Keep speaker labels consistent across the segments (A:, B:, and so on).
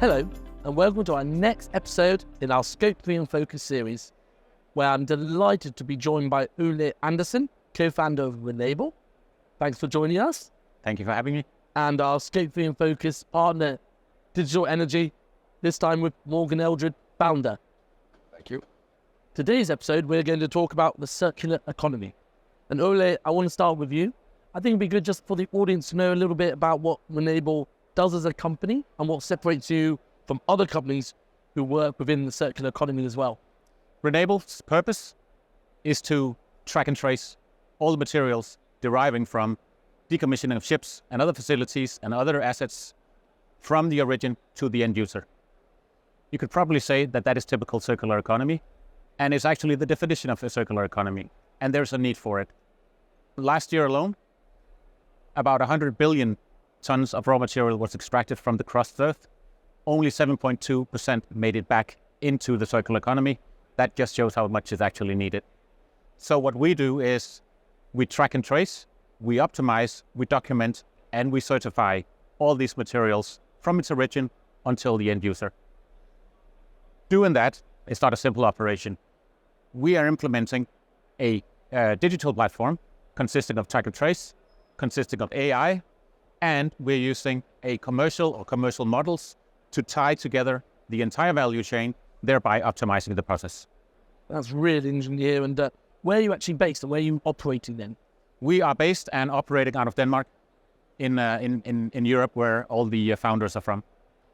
A: Hello, and welcome to our next episode in our Scope 3 and Focus series, where I'm delighted to be joined by Ole Andersen, co-founder of Renable. Thanks for joining us.
B: Thank you for having me.
A: And our Scope 3 and Focus partner, Digital Energy, this time with Morgan Eldred, founder.
C: Thank you.
A: Today's episode, we're going to talk about the circular economy. And Ole, I want to start with you. I think it'd be good just for the audience to know a little bit about what Renable does as a company and what separates you from other companies who work within the circular economy as well.
B: Renable's purpose is to track and trace all the materials deriving from decommissioning of ships and other facilities and other assets from the origin to the end user. You could probably say that that is typical circular economy, and it's actually the definition of a circular economy, and there's a need for it. Last year alone, about 100 billion tons of raw material was extracted from the crust earth. Only 7.2% made it back into the circular economy. That just shows how much is actually needed. So what we do is we track and trace, we optimize, we document, and we certify all these materials from its origin until the end user. Doing that is not a simple operation. We are implementing a digital platform consisting of track and trace, consisting of AI, and we're using commercial models to tie together the entire value chain, thereby optimizing the process.
A: That's really interesting to hear. And where are you actually based and where are you operating then?
B: We are based and operating out of Denmark in Europe, where all the founders are from.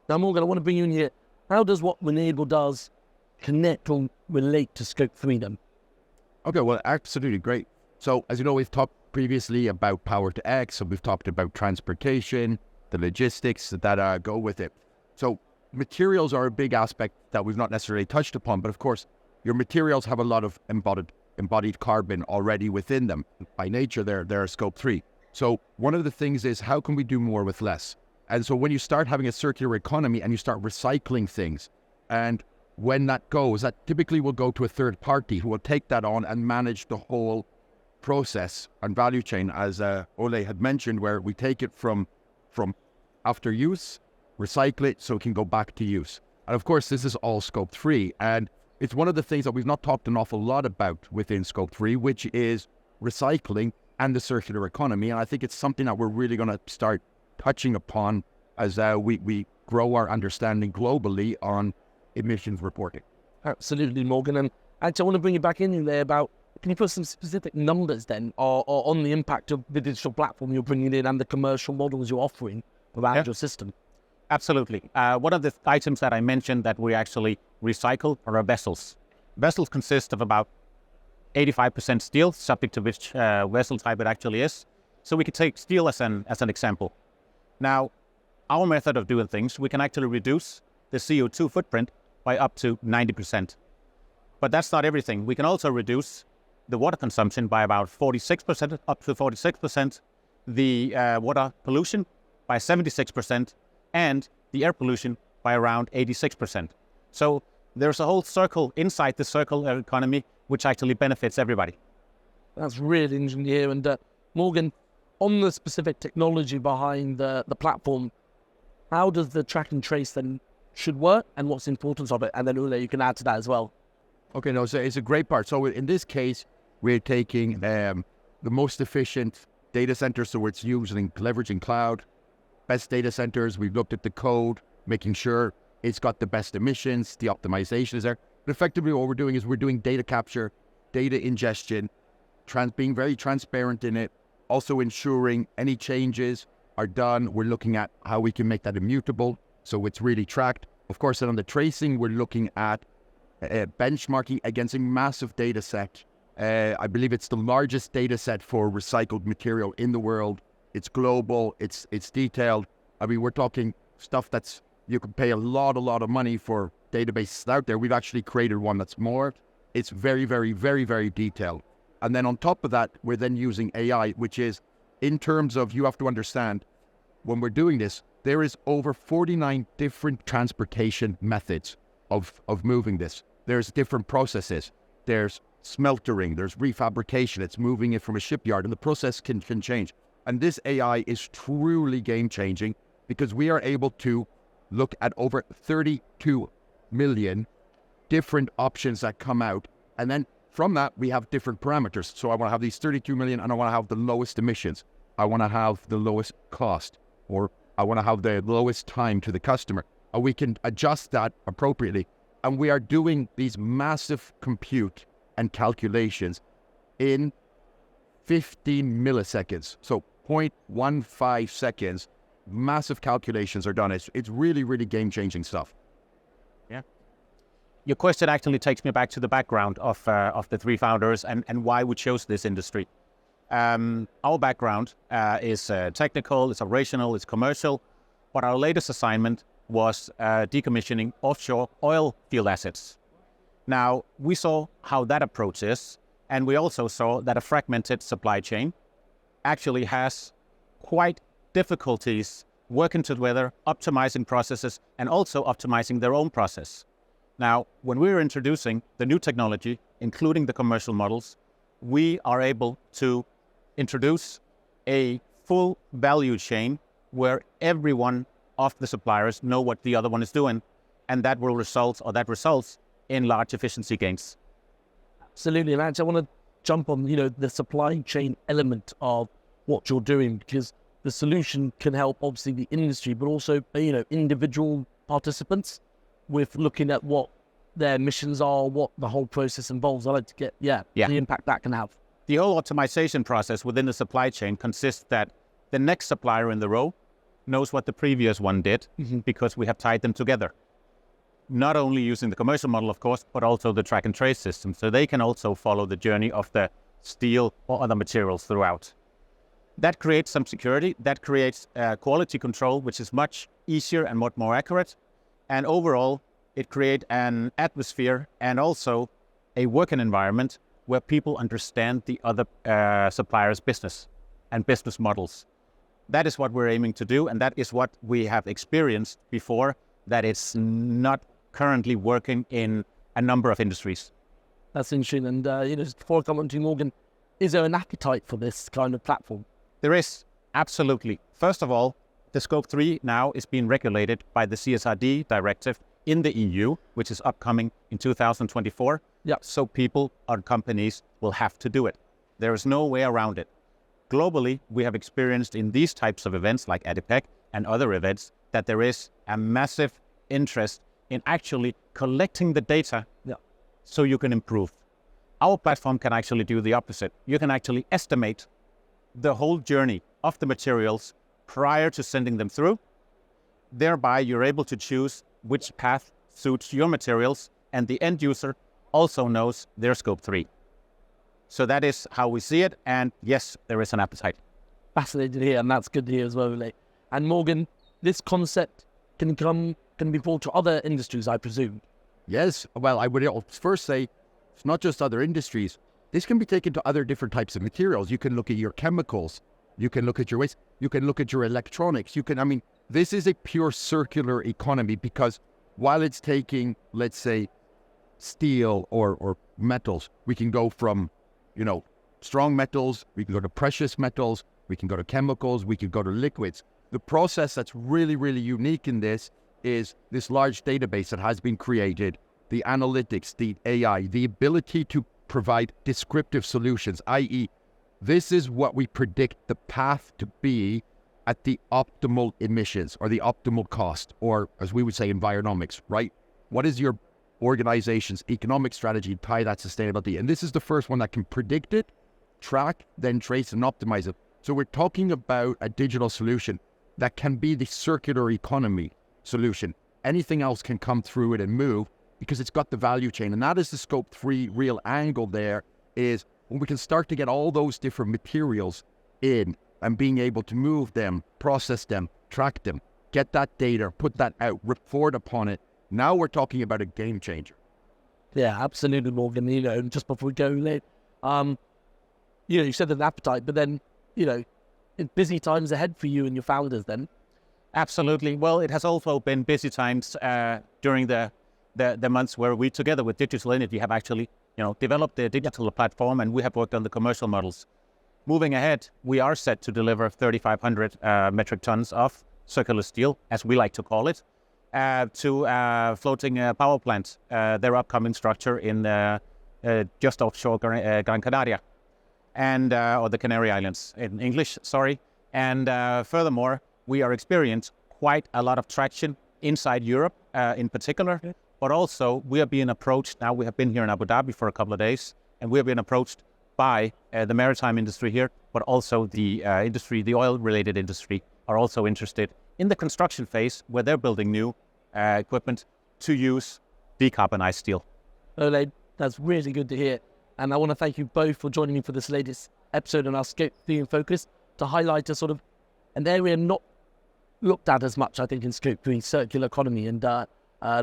A: Now, Morgan, I want to bring you in here. How does what Renable does connect or relate to Scope 3 then?
C: Okay, well, absolutely great. So, as you know, we've talked previously about Power to X, so we've talked about transportation, the logistics that go with it. So, materials are a big aspect that we've not necessarily touched upon, but of course, your materials have a lot of embodied carbon already within them. By nature, they're Scope 3. So, one of the things is, how can we do more with less? And so when you start having a circular economy and you start recycling things, and when that goes, that typically will go to a third party who will take that on and manage the whole process and value chain, as Ole had mentioned, where we take it from after use, recycle it so it can go back to use. And of course, this is all Scope 3. And it's one of the things that we've not talked an awful lot about within Scope 3, which is recycling and the circular economy. And I think it's something that we're really going to start touching upon as we grow our understanding globally on emissions reporting.
A: Absolutely, Morgan. And actually, I want to bring you back in there about, can you put some specific numbers then or on the impact of the digital platform you're bringing in and the commercial models you're offering around your system?
B: Absolutely. One of the items that I mentioned that we actually recycle are our vessels. Vessels consist of about 85% steel, subject to which vessel type it actually is. So we could take steel as an example. Now, our method of doing things, we can actually reduce the CO2 footprint by up to 90%. But that's not everything. We can also reduce the water consumption by about 46%, up to 46%, the water pollution by 76%, and the air pollution by around 86%. So there's a whole circle inside the circular economy which actually benefits everybody.
A: That's really interesting to hear. And Morgan, on the specific technology behind the platform, how does the track and trace then should work and what's the importance of it? And then Ole, you can add to that as well.
C: Okay, no, so it's a great part. So in this case, we're taking the most efficient data centers, so it's using leveraging cloud, best data centers. We've looked at the code, making sure it's got the best emissions, the optimization is there. But effectively what we're doing is we're doing data capture, data ingestion, being very transparent in it, also ensuring any changes are done. We're looking at how we can make that immutable, so it's really tracked. Of course, then on the tracing, we're looking at benchmarking against a massive data set. I believe it's the largest data set for recycled material in the world. It's global, it's detailed. I mean, we're talking stuff that's, you could pay a lot of money for databases out there. We've actually created one that's more. It's very, very, very, very detailed. And then on top of that, we're then using AI, which is, in terms of, you have to understand, when we're doing this, there is over 49 different transportation methods of moving this. There's different processes. There's smeltering, there's refabrication, it's moving it from a shipyard, and the process can change. And this AI is truly game-changing because we are able to look at over 32 million different options that come out. And then from that, we have different parameters. So I want to have these 32 million and I want to have the lowest emissions. I want to have the lowest cost, or I want to have the lowest time to the customer. And we can adjust that appropriately. And we are doing these massive compute and calculations in 15 milliseconds. So 0.15 seconds, massive calculations are done. It's really, really game-changing stuff.
B: Yeah. Your question actually takes me back to the background of the three founders and why we chose this industry. Our background is technical, it's operational, it's commercial, but our latest assignment was decommissioning offshore oil field assets. Now, we saw how that approach is, and we also saw that a fragmented supply chain actually has quite difficulties working together, optimizing processes, and also optimizing their own process. Now, when we were introducing the new technology, including the commercial models, we are able to introduce a full value chain where everyone of the suppliers know what the other one is doing, and that results in large efficiency gains.
A: Absolutely, and actually I want to jump on, the supply chain element of what you're doing, because the solution can help obviously the industry, but also, individual participants with looking at what their missions are, what the whole process involves. I like to get, the impact that can have.
B: The whole optimization process within the supply chain consists that the next supplier in the row knows what the previous one did, because we have tied them together. Not only using the commercial model, of course, but also the track and trace system. So they can also follow the journey of the steel or other materials throughout. That creates some security, that creates quality control, which is much easier and much more accurate. And overall, it creates an atmosphere and also a working environment where people understand the other supplier's business and business models. That is what we're aiming to do, and that is what we have experienced before, that it's not currently working in a number of industries.
A: That's interesting. And, just before I come on to Morgan, is there an appetite for this kind of platform?
B: There is, absolutely. First of all, the Scope 3 now is being regulated by the CSRD directive in the EU, which is upcoming in 2024.
A: Yeah.
B: So people or companies will have to do it. There is no way around it. Globally, we have experienced in these types of events like ADIPEC and other events that there is a massive interest in actually collecting the data so you can improve. Our platform can actually do the opposite. You can actually estimate the whole journey of the materials prior to sending them through. Thereby, you're able to choose which path suits your materials, and the end user also knows their Scope 3. So that is how we see it, and yes, there is an appetite.
A: Fascinating to hear, and that's good to hear as well, Ole. And Morgan, this concept can be brought to other industries, I presume.
C: Yes. Well, I would first say it's not just other industries. This can be taken to other different types of materials. You can look at your chemicals. You can look at your waste. You can look at your electronics. This is a pure circular economy, because while it's taking, let's say, steel or metals, we can go from, strong metals, we can go to precious metals, we can go to chemicals, we can go to liquids. The process that's really, really unique in this is this large database that has been created, the analytics, the AI, the ability to provide descriptive solutions, i.e., this is what we predict the path to be at the optimal emissions or the optimal cost, or as we would say, environomics, right? What is your organization's economic strategy to tie that sustainability? And this is the first one that can predict it, track, then trace and optimize it. So we're talking about a digital solution that can be the circular economy solution. Anything else can come through it and move because it's got the value chain. And that is the Scope 3 real angle there, is when we can start to get all those different materials in and being able to move them, process them, track them, get that data, put that out, report upon it. Now we're talking about a game changer.
A: Yeah, absolutely, Morgan. Just before we go, you said an appetite, but then, busy times ahead for you and your founders then.
B: Absolutely. Well, it has also been busy times during the months where we, together with Digital Energy, have actually, developed the digital platform, and we have worked on the commercial models. Moving ahead, we are set to deliver 3,500 metric tons of circular steel, as we like to call it. to floating power plant, their upcoming structure in just offshore Gran Canaria, and or the Canary Islands in English, sorry. And furthermore, we are experiencing quite a lot of traction inside Europe in particular, but also we are being approached, now we have been here in Abu Dhabi for a couple of days, and we have been approached by the maritime industry here, but also the industry, the oil-related industry, are also interested in the construction phase where they're building new equipment to use decarbonized steel.
A: Ole, that's really good to hear. And I want to thank you both for joining me for this latest episode on our Scope 3 in Focus to highlight a sort of an area not looked at as much, I think, in Scope 3, circular economy. And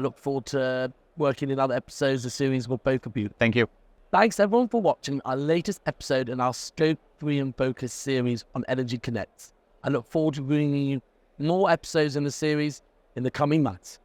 A: look forward to working in other episodes, the series with both of you.
B: Thank you.
A: Thanks everyone for watching our latest episode in our Scope 3 in Focus series on Energy Connects. I look forward to bringing you more episodes in the series in the coming months.